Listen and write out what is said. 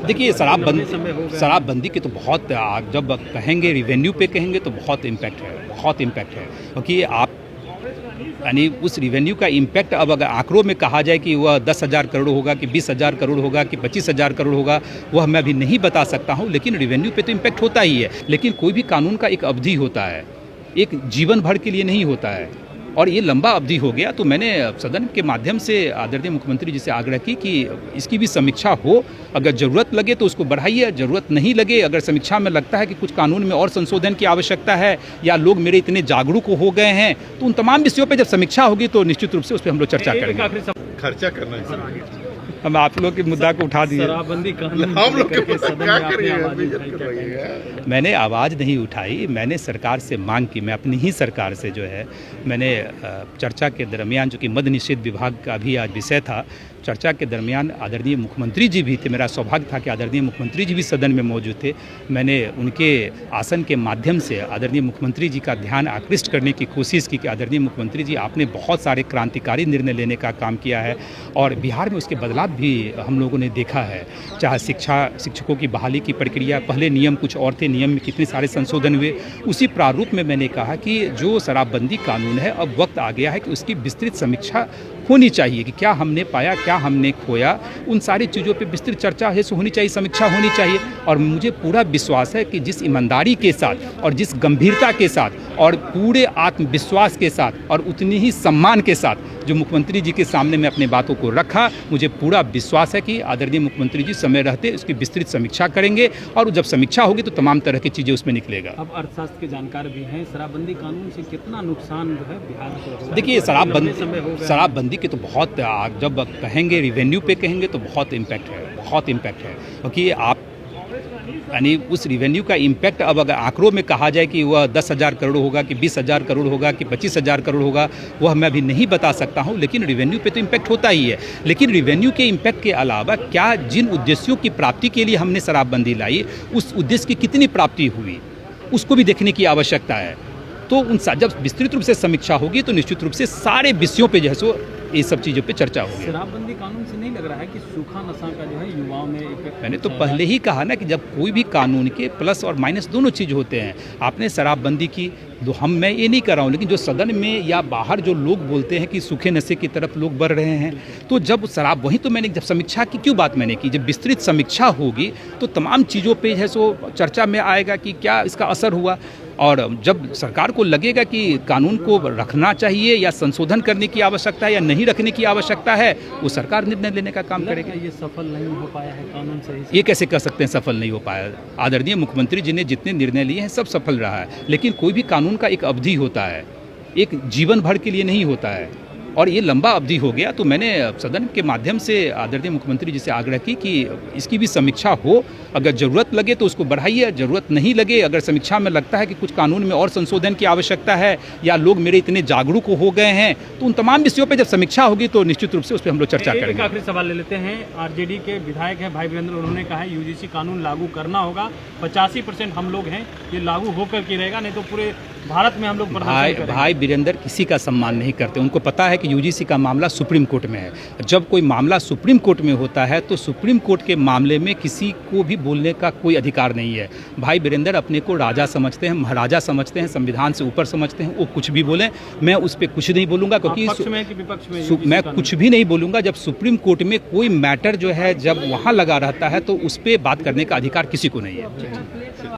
देखिए शराबबंदी की तो बहुत जब कहेंगे रिवेन्यू पे कहेंगे तो बहुत इम्पैक्ट है क्योंकि आप यानी उस रिवेन्यू का इम्पैक्ट अब अगर आंकड़ों में कहा जाए कि वह 10,000 करोड़ होगा कि 20,000 करोड़ होगा कि 25,000 करोड़ होगा, वह मैं अभी नहीं बता सकता हूं, लेकिन रिवेन्यू पे तो इम्पैक्ट होता ही है। लेकिन कोई भी कानून का एक अवधि होता है, एक जीवन भर के लिए नहीं होता है, और ये लंबा अवधि हो गया। तो मैंने सदन के माध्यम से आदरणीय मुख्यमंत्री जी से आग्रह की कि इसकी भी समीक्षा हो, अगर ज़रूरत लगे तो उसको बढ़ाइए, ज़रूरत नहीं लगे, अगर समीक्षा में लगता है कि कुछ कानून में और संशोधन की आवश्यकता है या लोग मेरे इतने जागरूक हो गए हैं, तो उन तमाम विषयों पर जब समीक्षा होगी तो निश्चित रूप से उस पर हम लोग चर्चा करेंगे। खर्चा करना है, हम आप लोग के मुद्दा को उठा दिए। शराबबंदी कानून हम लोग के सदन में आपने आवाज उठाई। मैंने आवाज़ नहीं उठाई, मैंने सरकार से मांग की, मैं अपनी ही सरकार से जो है मैंने चर्चा के दरमियान, जो कि मद्य निषेध विभाग का भी आज विषय था, चर्चा के दरमियान आदरणीय मुख्यमंत्री जी भी थे। मेरा सौभाग्य था कि आदरणीय मुख्यमंत्री जी भी सदन में मौजूद थे। मैंने उनके आसन के माध्यम से आदरणीय मुख्यमंत्री जी का ध्यान आकृष्ट करने की कोशिश की कि आदरणीय मुख्यमंत्री जी, आपने बहुत सारे क्रांतिकारी निर्णय लेने का काम किया है और बिहार में उसके बदलाव भी हम लोगों ने देखा है। चाहे शिक्षकों की बहाली की प्रक्रिया, पहले नियम कुछ और थे, नियम में कितने सारे संशोधन हुए, उसी प्रारूप में मैंने कहा कि जो शराबबंदी कानून है, अब वक्त आ गया है कि उसकी विस्तृत समीक्षा होनी चाहिए कि क्या हमने पाया, क्या हमने खोया, उन सारी चीज़ों पे विस्तृत चर्चा है होनी चाहिए, समीक्षा होनी चाहिए। और मुझे पूरा विश्वास है कि जिस ईमानदारी के साथ और जिस गंभीरता के साथ और पूरे आत्मविश्वास के साथ और उतनी ही सम्मान के साथ जो मुख्यमंत्री जी के सामने मैं अपने बातों को रखा, मुझे पूरा विश्वास है कि आदरणीय मुख्यमंत्री जी समय रहते उसकी विस्तृत समीक्षा करेंगे और जब समीक्षा होगी तो तमाम तरह की चीज़ें उसमें निकलेगा। अब अर्थशास्त्र के जानकार भी हैं, शराबबंदी कानून से कितना नुकसान जो है बिहार को? देखिए शराबबंदी की तो बहुत जब कहेंगे रिवेन्यू पे कहेंगे तो बहुत इम्पैक्ट है क्योंकि आप यानी उस रिवेन्यू का इम्पैक्ट अब अगर आंकड़ों में कहा जाए कि वह 10,000 करोड़ होगा कि 20,000 करोड़ होगा कि 25,000 करोड़ होगा, वह मैं अभी नहीं बता सकता हूं, लेकिन रिवेन्यू पे तो इम्पैक्ट होता ही है। लेकिन रिवेन्यू के इम्पैक्ट के अलावा क्या जिन उद्देश्यों की प्राप्ति के लिए हमने शराबबंदी लाई, उस उद्देश्य की कितनी प्राप्ति हुई, उसको भी देखने की आवश्यकता है। तो उन जब विस्तृत रूप से समीक्षा होगी तो निश्चित रूप से सारे विषयों पे जो है सो ये सब चीज़ों पे चर्चा होगी। शराबबंदी कानून से नहीं लग रहा है कि सूखा नशा का जो है युवाओं में मैंने तो पहले ही कहा ना कि जब कोई भी कानून के प्लस और माइनस दोनों चीज़ होते हैं। आपने शराबबंदी की, मैं ये नहीं कर रहा हूँ, लेकिन जो सदन में या बाहर जो लोग बोलते हैं कि सूखे नशे की तरफ लोग बढ़ रहे हैं, तो जब शराब वहीं तो मैंने जब समीक्षा की क्यों बात मैंने की, जब विस्तृत समीक्षा होगी तो तमाम चीज़ों पे है सो चर्चा में आएगा कि क्या इसका असर हुआ। और जब सरकार को लगेगा कि कानून को रखना चाहिए या संशोधन करने की आवश्यकता है या नहीं रखने की आवश्यकता है, वो सरकार निर्णय लेने का काम करेगी। ये सफल नहीं हो पाया है कानून सही से? ये कैसे कह सकते हैं सफल नहीं हो पाया? आदरणीय मुख्यमंत्री जी ने जितने निर्णय लिए हैं सब सफल रहा है, लेकिन कोई भी कानून का एक अवधि होता है, एक जीवन भर के लिए नहीं होता है, और ये लंबा अवधि हो गया। तो मैंने सदन के माध्यम से आदरणीय मुख्यमंत्री जी से आग्रह की कि इसकी भी समीक्षा हो, अगर ज़रूरत लगे तो उसको बढ़ाइए, ज़रूरत नहीं लगे, अगर समीक्षा में लगता है कि कुछ कानून में और संशोधन की आवश्यकता है या लोग मेरे इतने जागरूक हो गए हैं, तो उन तमाम विषयों पर जब समीक्षा होगी तो निश्चित रूप से उस पर हम लोग चर्चा करेंगे। आखिरी सवाल ले लेते हैं। आरजेडी के विधायक हैं भाई वीरेंद्र, उन्होंने कहा है यूजीसी कानून लागू करना होगा, 85% हम लोग हैं, ये लागू होकर के रहेगा, नहीं तो पूरे भारत में हम लोग भाई वीरेंद्र किसी का सम्मान नहीं करते। उनको पता है कि यूजीसी का मामला सुप्रीम कोर्ट में है। जब कोई मामला सुप्रीम कोर्ट में होता है तो सुप्रीम कोर्ट के मामले में किसी को भी बोलने का कोई अधिकार नहीं है। भाई वीरेंद्र अपने को राजा समझते हैं, महाराजा समझते हैं, संविधान से ऊपर समझते हैं, वो कुछ भी बोलें, मैं उस पर कुछ नहीं बोलूँगा, क्योंकि मैं कुछ भी नहीं बोलूँगा। जब सुप्रीम कोर्ट में कोई मैटर जो है जब वहाँ लगा रहता है तो उस पर बात करने का अधिकार किसी को नहीं है।